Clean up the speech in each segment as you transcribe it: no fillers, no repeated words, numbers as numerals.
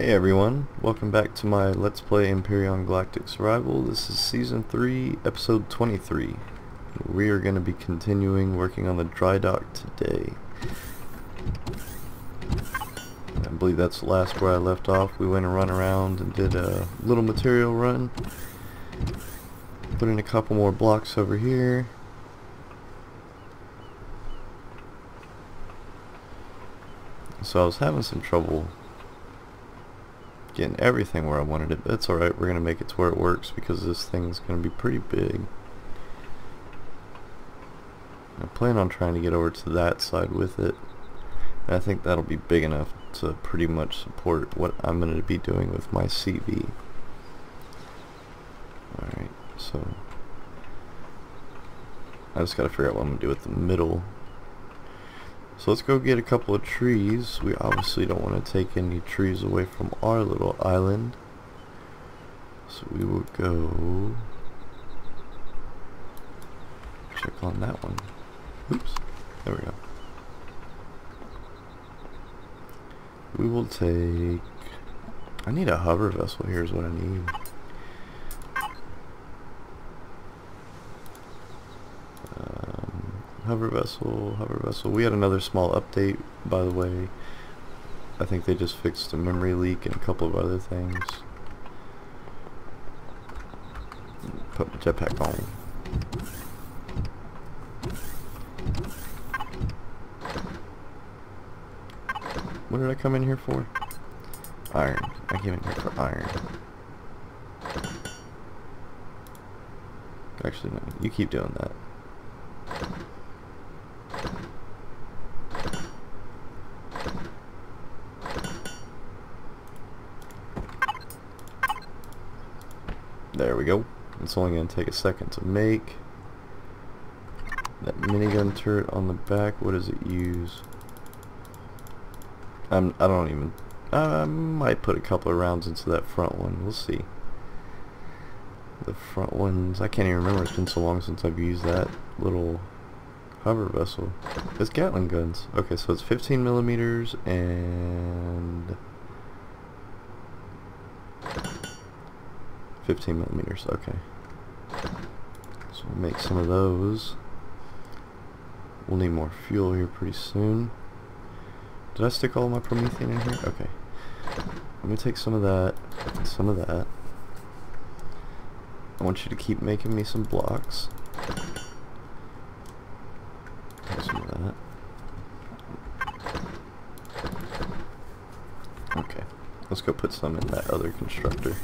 Hey everyone, welcome back to my Let's Play Empyrion Galactic Survival. This is Season 3, Episode 23. We are going to be continuing working on the dry dock today. I believe that's the last where I left off. We went and run around and did a little material run. Put in a couple more blocks over here. So I was having some trouble getting everything where I wanted it, but it's alright. We're going to make it to where it works because this thing's going to be pretty big. I plan on trying to get over to that side with it, and I think that'll be big enough to pretty much support what I'm going to be doing with my CV. Alright, so I just got to figure out what I'm going to do with the middle. So let's go get a couple of trees. We obviously don't want to take any trees away from our little island. So we will go check on that one. Oops. There we go. We will take... I need a hover vessel here is what I need. Hover vessel. We had another small update, by the way. I think they just fixed a memory leak and a couple of other things. Put my jetpack on. What did I come in here for? Iron. I came in here for iron. Actually, no. You keep doing that. There we go. It's only going to take a second to make. That minigun turret on the back, what does it use? I might put a couple of rounds into that front one. We'll see. The front ones, I can't even remember. It's been so long since I've used that little hover vessel. It's Gatling guns. Okay, so it's 15 millimeters and 15 millimeters, okay. So we'll make some of those. We'll need more fuel here pretty soon. Did I stick all my Promethean in here? Okay. Let me take some of that, and some of that. I want you to keep making me some blocks. Take some of that. Okay. Let's go put some in that other constructor.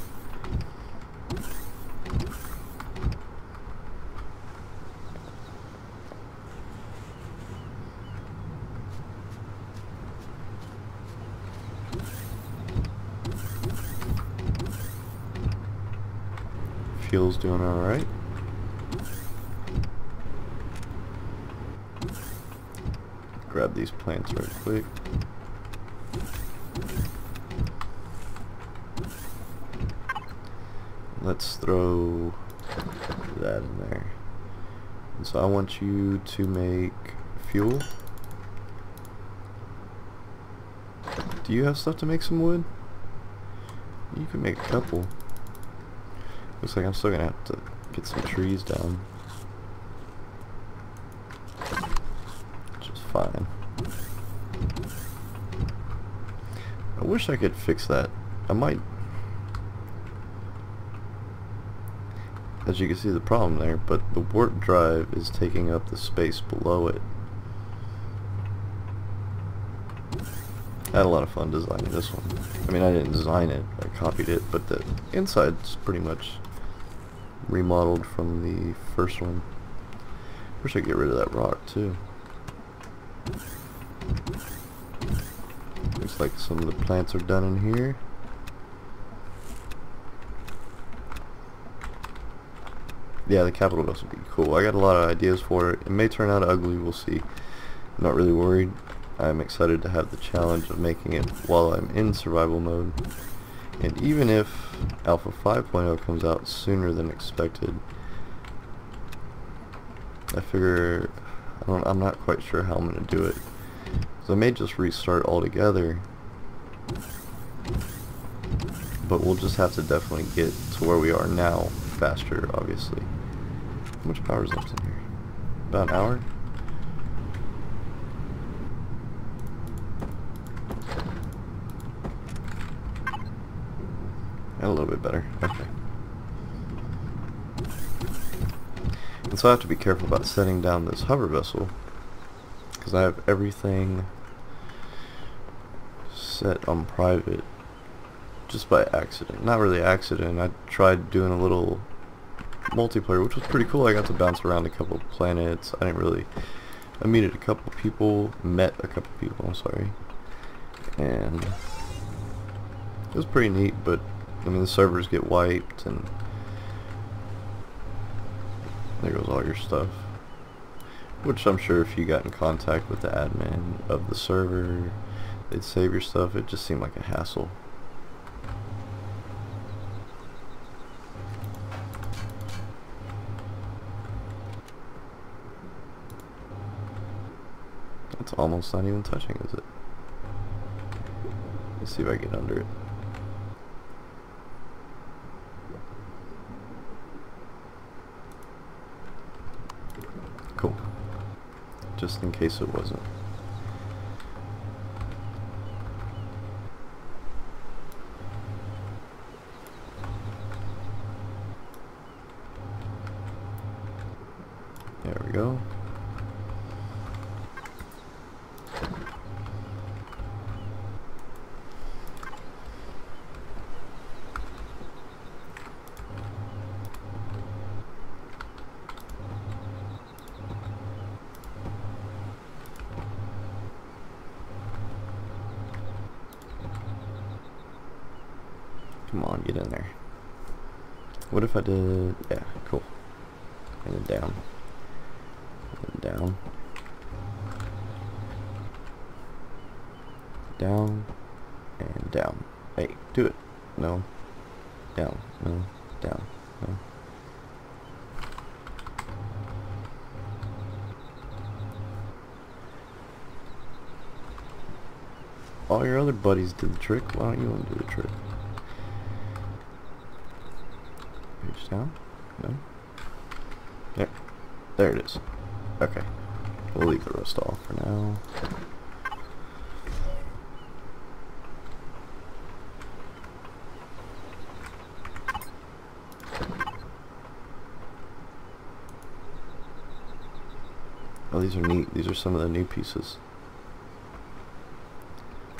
Fuel's doing alright. Grab these plants right quick. Let's throw that in there. And so I want you to make fuel. Do you have stuff to make some wood? You can make a couple. Looks like I'm still gonna have to get some trees down. Which is fine. I wish I could fix that. I might. As you can see the problem there, but the warp drive is taking up the space below it. I had a lot of fun designing this one. I mean, I didn't design it, I copied it, but the inside's pretty much remodeled from the first one. Wish I could get rid of that rock too. Looks like some of the plants are done in here. Yeah, the capital vessel would be cool. I got a lot of ideas for it. It may turn out ugly, we'll see. I'm not really worried. I'm excited to have the challenge of making it while I'm in survival mode. And even if Alpha 5.0 comes out sooner than expected, I figure I'm not quite sure how I'm going to do it. So I may just restart altogether but we'll just have to definitely get to where we are now faster, obviously. How much power is left in here? About an hour? A little bit better. Okay. And so I have to be careful about setting down this hover vessel, because I have everything set on private just by accident. Not really accident. I tried doing a little multiplayer, which was pretty cool. I got to bounce around a couple of planets. I meted a couple people, met a couple people, I'm sorry. And it was pretty neat, but I mean the servers get wiped and there goes all your stuff. Which I'm sure if you got in contact with the admin of the server, they'd save your stuff. It just seemed like a hassle. It's almost not even touching, is it? Let's see if I get under it. Cool. Just in case it wasn't. There we go. Come on, get in there. What if I did... yeah, cool. And then down. And then down. Down. And down. Hey, do it. No. Down. No. Down. No. All your other buddies did the trick. Why don't you want to do the trick? Page down? No? There. There it is. Okay. We'll leave the rest off for now. Oh, these are neat. These are some of the new pieces.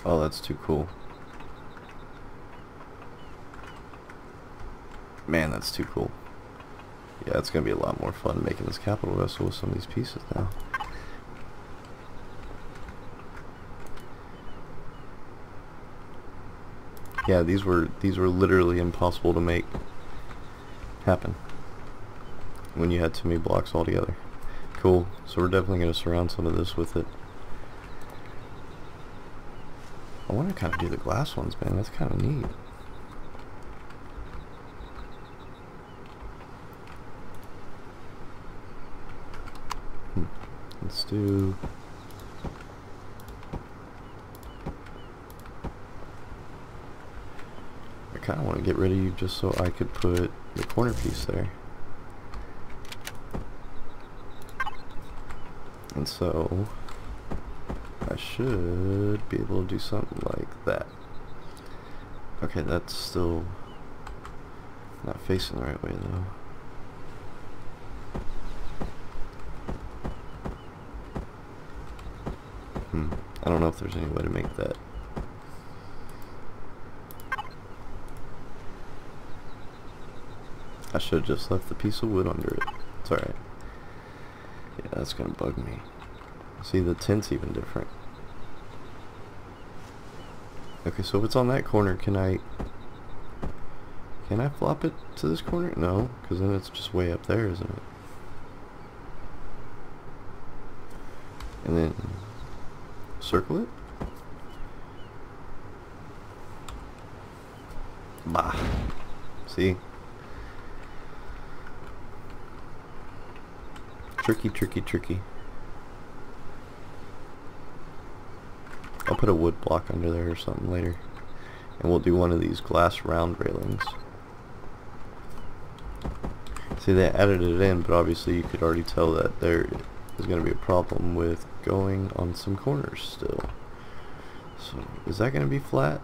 Oh, that's too cool. Man, that's too cool. Yeah, it's gonna be a lot more fun making this capital vessel with some of these pieces now. Yeah, these were literally impossible to make happen when you had too many blocks all together. Cool. So we're definitely gonna surround some of this with it. I want to kind of do the glass ones, man. That's kind of neat. Let's do... I kind of want to get rid of you just so I could put the corner piece there. And so I should be able to do something like that. Okay, that's still not facing the right way though. I don't know if there's any way to make that. I should have just left the piece of wood under it. It's alright. Yeah, that's gonna bug me. See, the tint's even different. Okay, so if it's on that corner, can I flop it to this corner? No, because then it's just way up there, isn't it? And then circle it? Bah. See? Tricky, tricky, tricky. I'll put a wood block under there or something later. and we'll do one of these glass round railings. See, they added it in, but obviously you could already tell that there is going to be a problem with going on some corners still. So, is that going to be flat?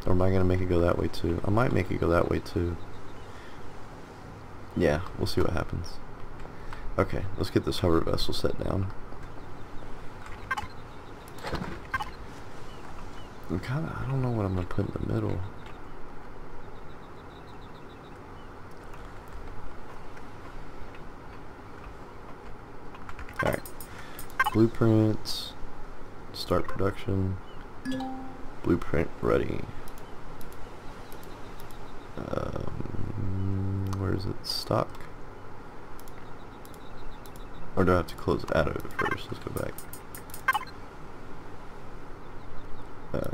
Or am I going to make it go that way too? I might make it go that way too. Yeah, we'll see what happens. Okay, let's get this hover vessel set down. I don't know what I'm going to put in the middle. Alright. Blueprints. Start production. Blueprint ready. Where is it? Stock? Or do I have to close out of it first? Let's go back.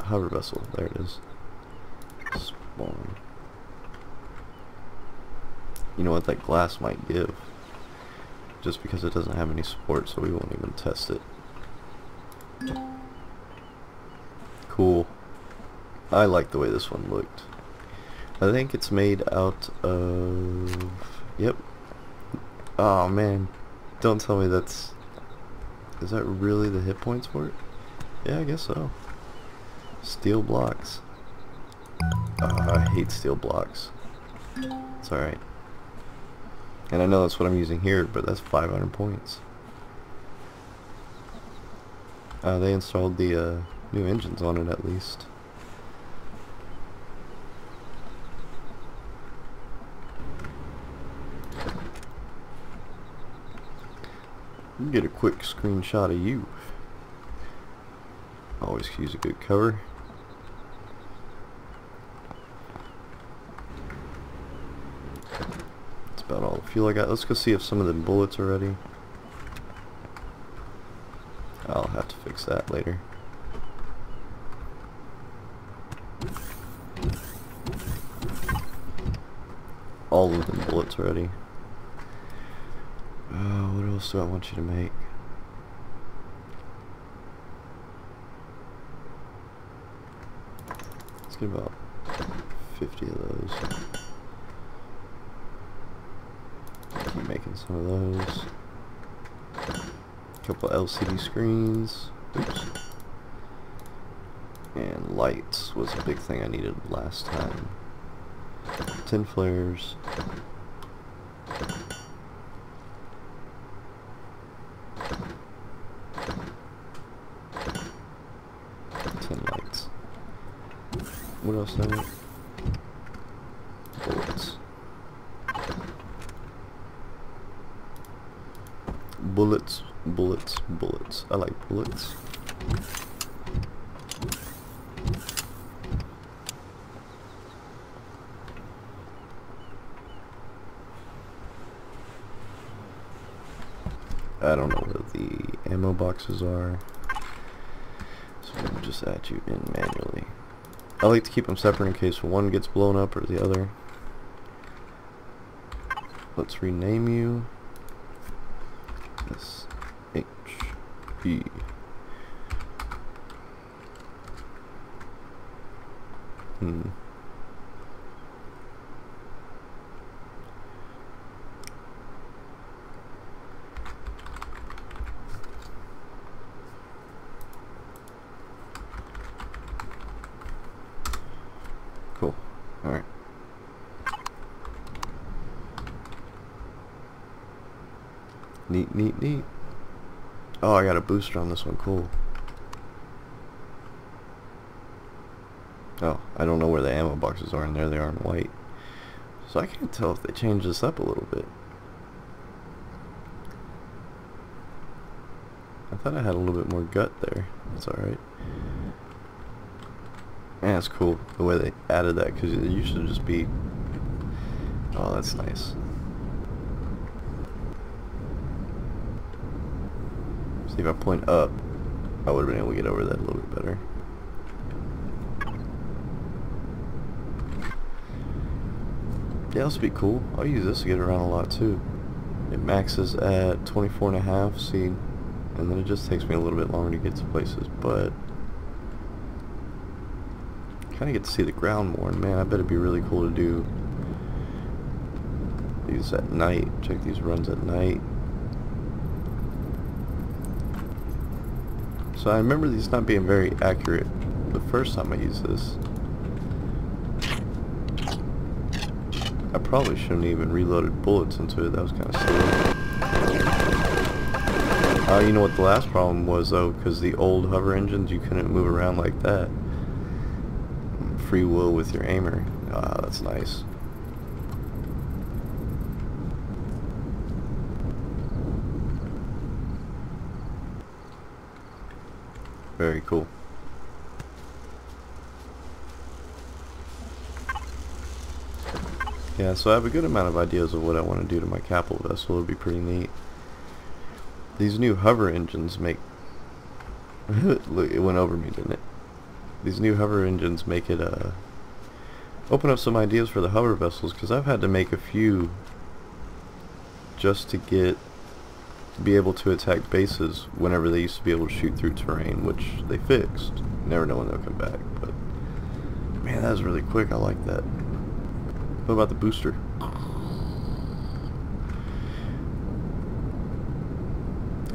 Hover vessel. There it is. Spawn. You know what? That glass might give. Just because it doesn't have any support, so we won't even test it. Cool. I like the way this one looked. I think it's made out of... Yep. Oh man. Don't tell me that's... Is that really the hit points for it? Yeah, I guess so. Steel blocks. I hate steel blocks. It's alright. And I know that's what I'm using here, but that's 500 points. They installed the new engines on it at least. Get a quick screenshot of you. Always use a good cover. That's about all the fuel I got. Let's go see if some of the bullets are ready. I'll have to fix that later. All of them bullets ready. What else do I want you to make? Let's get about 50 of those. Keep making some of those. A couple LCD screens. Oops. And lights was a big thing I needed last time. 10 flares. 10 lights. What else do I need? Bullets. Bullets, bullets, bullets. I like bullets. I don't know where the ammo boxes are, so we'll just add you in manually. I like to keep them separate in case one gets blown up or the other. Let's rename you. S-H-E. Cool. Alright. Neat, neat, neat. Oh, I got a booster on this one. Cool. Oh, I don't know where the ammo boxes are, and there they are in white. So I can't tell if they changed this up a little bit. I thought I had a little bit more gut there. That's alright. Yeah, it's cool the way they added that, because it used to just be... Oh, that's nice. See, if I point up, I would have been able to get over that a little bit better. Yeah, this would be cool. I'll use this to get around a lot too. It maxes at 24.5, see, and then it just takes me a little bit longer to get to places, but kind of get to see the ground more, and man, I bet it'd be really cool to do these at night. Check these runs at night. So I remember these not being very accurate the first time I used this. I probably shouldn't even reloaded bullets into it. That was kind of silly. You know what the last problem was though, because the old hover engines, you couldn't move around like that. Free will with your aimer. Ah, that's nice. Very cool. Yeah, so I have a good amount of ideas of what I want to do to my capital vessel. It'll be pretty neat. These new hover engines make... Look, it went over me, didn't it? These new hover engines make it open up some ideas for the hover vessels, because I've had to make a few just to be able to attack bases whenever they used to be able to shoot through terrain, which they fixed. Never know when they'll come back, but man, that was really quick. I like that. What about the booster?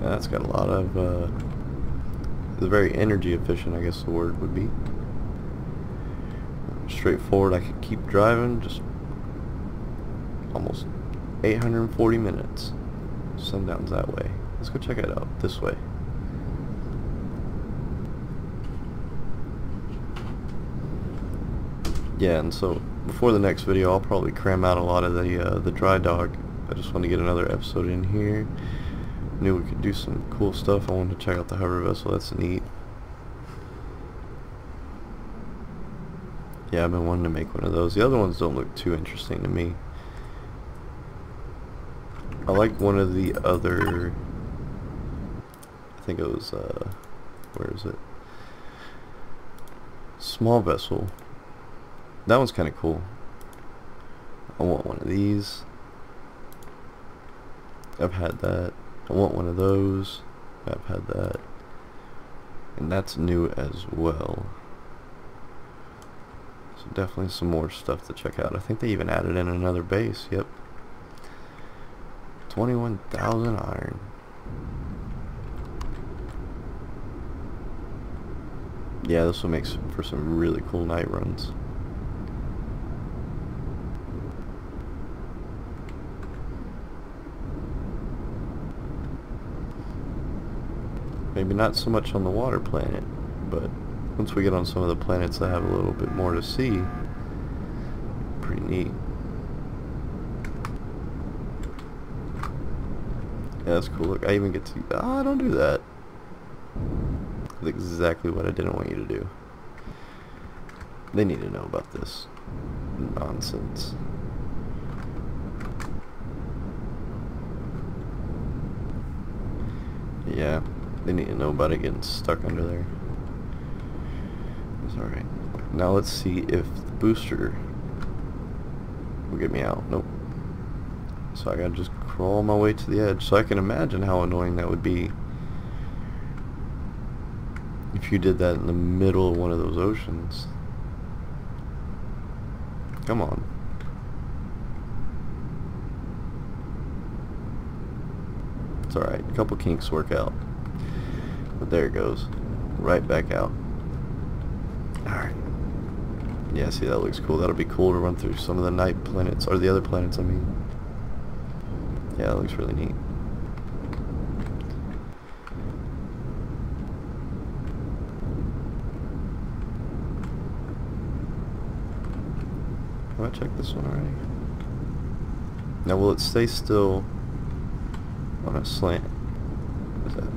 Yeah, that's got a lot of it's very energy efficient, I guess the word would be. Straightforward. I could keep driving just almost 840 minutes. Sundown's that way. Let's go check it out this way. Yeah, and so before the next video, I'll probably cram out a lot of the dry dock. I just want to get another episode in here. Knew we could do some cool stuff. I wanted to check out the hover vessel. That's neat. Yeah, I've been wanting to make one of those. The other ones don't look too interesting to me. I like one of the other, I think it was, where is it? Small vessel. That one's kind of cool. I want one of these. I've had that. I want one of those. I've had that. And that's new as well. So definitely some more stuff to check out. I think they even added in another base. Yep. 21,000 iron. Yeah, this will make for some really cool night runs. Maybe not so much on the water planet, but once we get on some of the planets that have a little bit more to see, pretty neat. Yeah, that's cool. Look, I even get to... Ah, don't do that. That's exactly what I didn't want you to do. They need to know about this nonsense. Yeah, they need to know about it getting stuck under there. It's alright. Now let's see if the booster will get me out. Nope. So I gotta just crawl my way to the edge. So I can imagine how annoying that would be if you did that in the middle of one of those oceans. Come on. It's alright. A couple kinks work out. But there it goes. Right back out. Alright. Yeah, see, that looks cool. That'll be cool to run through some of the night planets, or the other planets, I mean. Yeah, that looks really neat. Have I checked this one already? Now, will it stay still on a slant? What is that?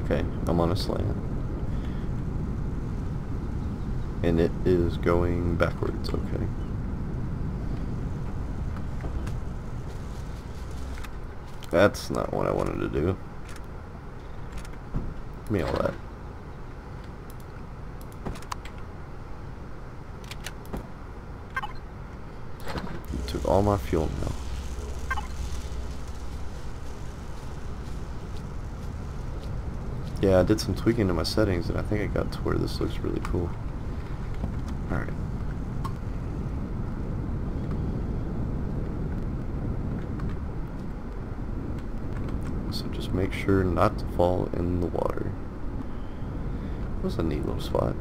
Okay, I'm on a slant. And it is going backwards, okay. That's not what I wanted to do. Give me all that. You took all my fuel now. Yeah, I did some tweaking to my settings, and I think I got to where this looks really cool. Alright. So just make sure not to fall in the water. That was a neat little spot.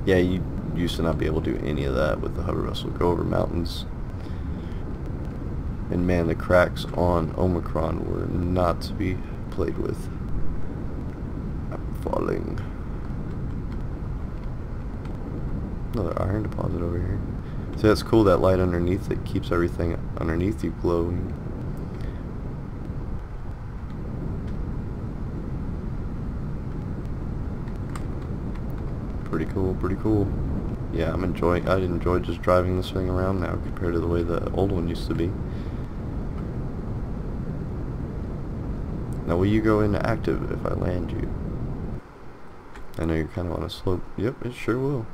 Yeah, you used to not be able to do any of that with the hover vessel. Go over mountains. And man, the cracks on Omicron were not to be played with. I'm falling. Another iron deposit over here. See, that's cool, that light underneath it keeps everything underneath you glowing. Pretty cool, pretty cool. Yeah, I enjoy just driving this thing around now compared to the way the old one used to be. Now will you go into active if I land you? I know you're kind of on a slope. Yep, it sure will.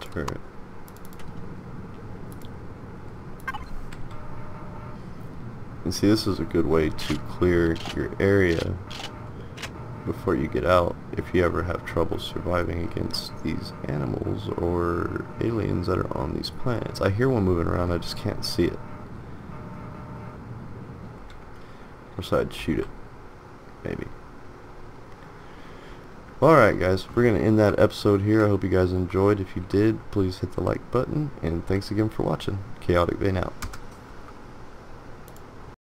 Turret. And see, this is a good way to clear your area before you get out if you ever have trouble surviving against these animals or aliens that are on these planets. I hear one moving around, I just can't see it. Or so I'd shoot it. Maybe. Alright guys, we're going to end that episode here. I hope you guys enjoyed. If you did, please hit the like button, and thanks again for watching. Chaotic Vein out.